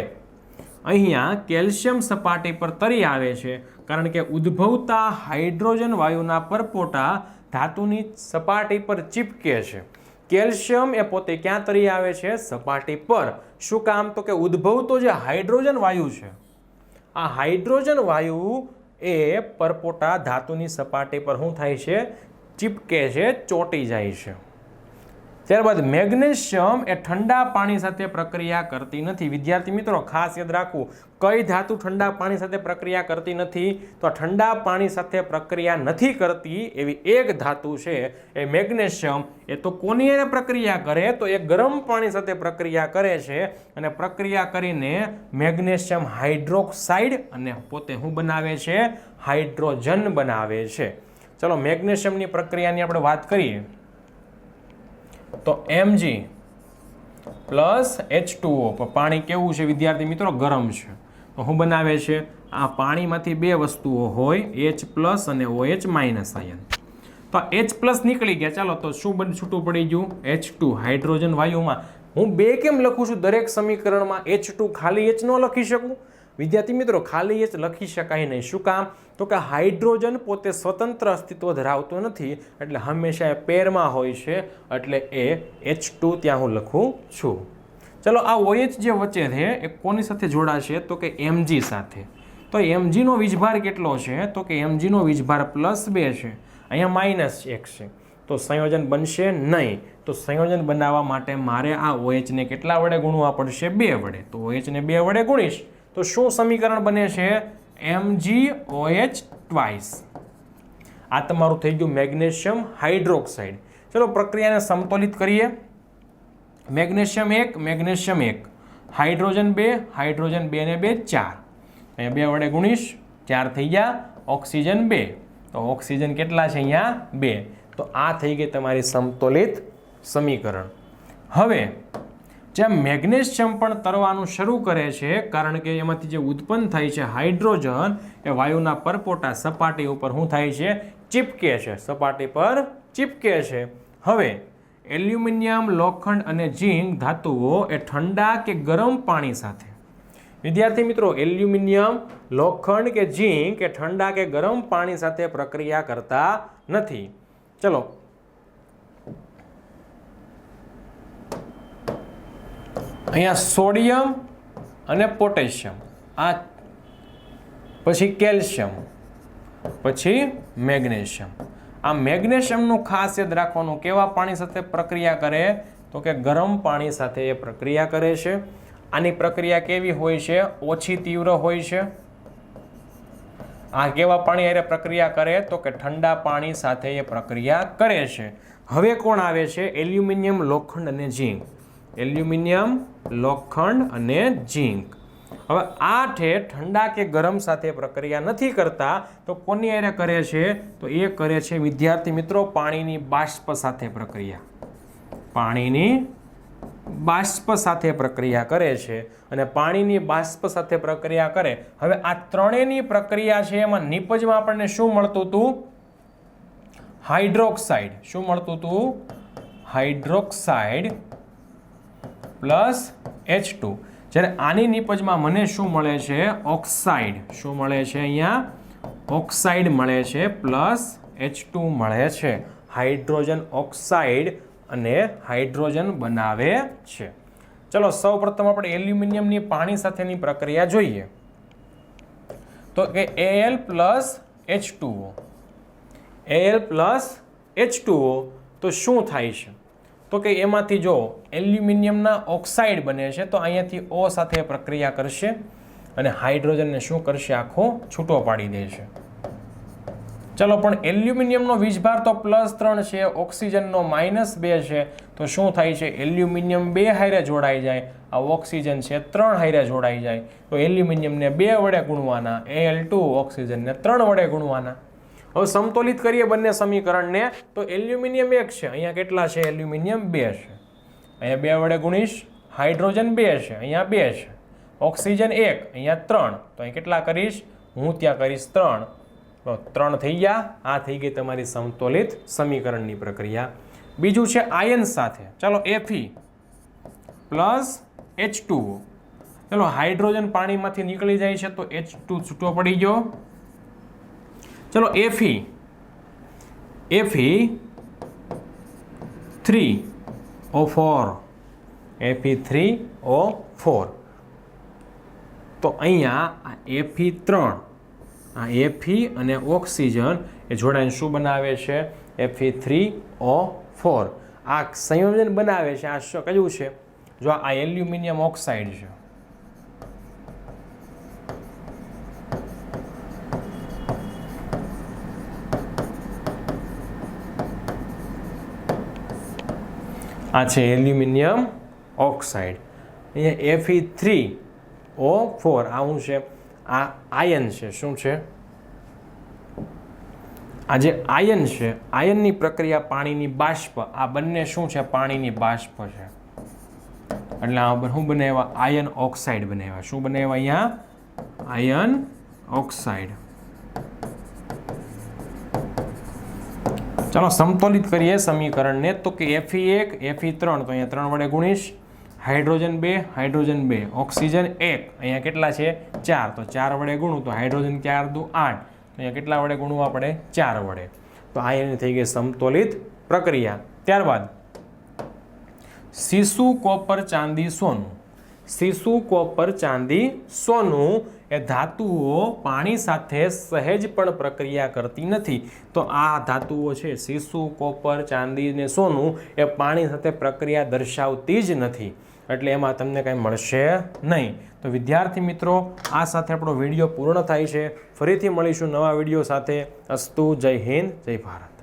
અહીંયા કેલ્શિયમ સપાટી પર તરી આવે છે, કારણ કે ઉદ્ભવતા હાઇડ્રોજન વાયુના પરપોટા ધાતુની સપાટી પર ચીપકે છે. કેલ્શિયમ એ પોતે ક્યાં તરી આવે છે? સપાટી પર. શું કામ? તો કે ઉદ્ભવતો જે હાઇડ્રોજન વાયુ છે, આ હાઇડ્રોજન વાયુ એ પરપોટા ધાતુની સપાટી પર શું થાય છે? ચીપકે છે, ચોંટી જાય છે. ત્યારબાદ મેગ્નેશિયમ એ ઠંડા પાણી સાથે પ્રક્રિયા કરતી નથી. વિદ્યાર્થી મિત્રો ખાસ યાદ રાખવું, કઈ ધાતુ ઠંડા પાણી સાથે પ્રક્રિયા કરતી નથી? તો ઠંડા પાણી સાથે પ્રક્રિયા નથી કરતી એવી એક ધાતુ છે એ મેગ્નેશિયમ. એ તો કોની એને પ્રક્રિયા કરે? તો એ ગરમ પાણી સાથે પ્રક્રિયા કરે છે, અને પ્રક્રિયા કરીને મેગ્નેશિયમ હાઇડ્રોક્સાઇડ અને પોતે શું બનાવે છે? હાઇડ્રોજન બનાવે છે. ચલો મેગ્નેશિયમની પ્રક્રિયાની આપણે વાત કરીએ તો Mg પ્લસ H2O. પાણી કેવું છે વિદ્યાર્થી મિત્રો? ગરમ છે. તો શું બનાવે છે? આ પાણીમાંથી બે વસ્તુઓ હોય, H પ્લસ અને OH માઇનસ આયન. તો H પ્લસ નીકળી ગયા. ચાલો તો શું છૂટું પડી ગયું? H2. હાઇડ્રોજન વાયુમાં હું 2 કેમ લખું છું? દરેક સમીકરણમાં H2 ખાલી H ન લખી શકું? વિદ્યાર્થી મિત્રો ખાલી H લખી શકાય નહીં. શું કામ? તો કે હાઇડ્રોજન પોતે સ્વતંત્ર અસ્તિત્વ ધરાવતો નથી, એટલે હંમેશા એ પેરમાં હોય છે, એટલે એ H2 ત્યાં હું લખું છું. ચલો આ OH જે વચ્ચે છે એ કોની સાથે જોડાશે? તો કે Mg સાથે. તો Mg નો વીજભાર કેટલો છે? તો કે Mg નો વીજભાર +2 છે, અહીંયા -1 છે. તો સંયોજન બનશે નહીં. તો સંયોજન બનાવવા માટે મારે આ OH ને કેટલા વડે ગુણવા પડશે? 2 વડે. તો OH ને 2 વડે ગુણીશ તો શું સમીકરણ બને છે? MgOH twice. આ તમારું થઈ ગયું મેગ્નેશિયમ હાઇડ્રોક્સાઇડ. ચલો પ્રક્રિયાને સમતોલિત કરીએ. મેગ્નેશિયમ 1, મેગ્નેશિયમ 1, હાઇડ્રોજન 2, હાઇડ્રોજન 2 ને 2 4. અહીંયા 2 વડે ગુણીશ 4 થઈ ગયા. ઓક્સિજન 2. તો ઓક્સિજન કેટલા છે? અહીંયા 2. તો આ થઈ ગઈ તમારી સમતોલિત સમીકરણ. હવે જ્યાં મેગ્નેશિયમ પણ તરવાનું શરૂ કરે છે, કારણ કે એમાંથી જે ઉત્પન્ન થાય છે હાઇડ્રોજન એ વાયુના પરપોટા સપાટી ઉપર શું થાય છે? ચીપકે છે, સપાટી પર ચીપકે છે. હવે એલ્યુમિનિયમ, લોખંડ અને ઝીંક ધાતુઓ એ ઠંડા કે ગરમ પાણી સાથે વિદ્યાર્થી મિત્રો, એલ્યુમિનિયમ, લોખંડ કે ઝીંક એ ઠંડા કે ગરમ પાણી સાથે પ્રક્રિયા કરતા નથી. ચલો, અહીંયા સોડિયમ અને પોટેશિયમ, આ પછી કેલ્શિયમ, પછી મેગ્નેશિયમ. આ મેગ્નેશિયમનું ખાસ યાદ રાખવાનું, કેવા પાણી સાથે પ્રક્રિયા કરે? તો કે ગરમ પાણી સાથે એ પ્રક્રિયા કરે છે. આની પ્રક્રિયા કેવી હોય છે? ઓછી તીવ્ર હોય છે. આ કેવા પાણી હારે પ્રક્રિયા કરે? તો કે ઠંડા પાણી સાથે એ પ્રક્રિયા કરે છે. હવે કોણ આવે છે? એલ્યુમિનિયમ, લોખંડ અને ઝીંક. એલ્યુમિનિયમ, લોખંડ અને ઝીંક. હવે આ ઠંડા કે ગરમ સાથે પ્રક્રિયા નથી કરતા, તો કોની હારે કરે છે? તો એ કરે છે વિદ્યાર્થી મિત્રો પાણીની બાષ્પ સાથે પ્રક્રિયા. પાણીની બાષ્પ સાથે પ્રક્રિયા કરે છે. અને પાણીની બાષ્પ સાથે પ્રક્રિયા કરે. હવે આ ત્રણેયની પ્રક્રિયા છે એમાં નિપજમાં આપણને શું મળતું હતું? હાઇડ્રોક્સાઇડ. શું મળતું હતું? Hydroxide plus H2. જ્યારે આની નિપજમાં મને શું મળે છે? ઓક્સાઇડ. શું મળે છે? અહીંયા ઓક્સાઇડ મળે છે પ્લસ H2 મળે છે. હાઇડ્રોજન ઓક્સાઇડ અને હાઇડ્રોજન બનાવે છે. ચલો, સૌપ્રથમ આપણે એલ્યુમિનિયમની પાણી સાથેની પ્રક્રિયા જોઈએ. તો કે Al plus H2O. Al plus H2O તો શું થાય છે? તો કે એમાંથી જો એલ્યુમિનિયમના ઓક્સાઇડ બને છે, તો અહીંયાથી O સાથે પ્રક્રિયા કરશે અને હાઇડ્રોજનને શું કરશે? આખો છૂટો પાડી દે છે. ચલો, પણ એલ્યુમિનિયમનો વીજભાર તો +3 છે, ઓક્સિજનનો -2 છે, તો શું થાય છે? એલ્યુમિનિયમ 2 હારે જોડાઈ જાય, આ ઓક્સિજન છે 3 હારે જોડાઈ જાય, તો એલ્યુમિનિયમને 2 વડે ગુણવાના, Al2 ઓક્સિજનને 3 વડે ગુણવાના. હવે સમતોલિત કરીએ બંને સમીકરણને, તો એલ્યુમિનિયમ 1 છે, અહીંયા કેટલા છે? એલ્યુમિનિયમ 2 છે, અહીંયા 2 વડે ગુણીશ. હાઇડ્રોજન 2 છે, અહીંયા 2 છે. ઓક્સિજન 1, અહીંયા 3, તો અહીં કેટલા કરીશ? હું ત્યાં કરીશ 3. તો 3 થઈ ગયા. આ થઈ ગઈ તમારી સમતોલિત સમીકરણની પ્રક્રિયા. બીજું છે આયન સાથે. ચાલો, Fe પ્લસ H2O. ચાલો, હાઇડ્રોજન પાણીમાંથી નીકળી જાય છે, તો H2 છૂટો પડી ગયો. ચલો, Fe3O4. Fe3O4. તો અહીંયા આ Fe3, આ Fe અને ઓક્સિજન એ જોડાઈને શું બનાવે છે? Fe3O4. આ સંયોજન બનાવે છે. આ કયું છે? જો આ એલ્યુમિનિયમ ઓક્સાઇડ છે. આ છે એલ્યુમિનિયમ ઓક્સાઇડ. અહીંયા Fe3O4 આ શું છે? આ આયન છે. શું છે? આ જે આયન છે, આયનની પ્રક્રિયા પાણીની બાષ્પ, આ બંને શું છે? પાણીની બાષ્પ છે. એટલે શું બનાવ્યા? આયન ઓક્સાઇડ બનાવ્યા. શું બનાવ્યા? અહીંયા આયન ઓક્સાઇડ. ચાલો, સમતોલિત કરીએ સમીકરણને. તો કે Fe1, Fe3, તો અહીંયા 3 વડે ગુણીશ. હાઇડ્રોજન 2, હાઇડ્રોજન 2, ઓક્સિજન 1, અહીંયા કેટલા છે? 4, તો 4 વડે ગુણું તો હાઇડ્રોજન 4 દુ 8, તો અહીંયા કેટલા વડે ગુણવા પડે? 4 વડે. તો આ એની થઈ ગઈ સમતોલિત પ્રક્રિયા. ત્યારબાદ સીસુ, કોપર, ચાંદી, સોનું. સીસુ, કોપર, ચાંદી, સોનું એ ધાતુઓ પાણી સાથે સહેજ પણ પ્રક્રિયા કરતી નથી. તો આ ધાતુઓ છે સીસુ, કોપર, ચાંદી ને સોનું એ પાણી સાથે પ્રક્રિયા દર્શાવતી જ નથી. એટલે એમાં તમને કંઈ મળશે નહીં. તો વિદ્યાર્થી મિત્રો, આ સાથે આપણો વિડીયો પૂર્ણ થાય છે. ફરીથી મળીશું નવા વિડીયો સાથે. અસ્તુ. જય હિન્દ, જય ભારત.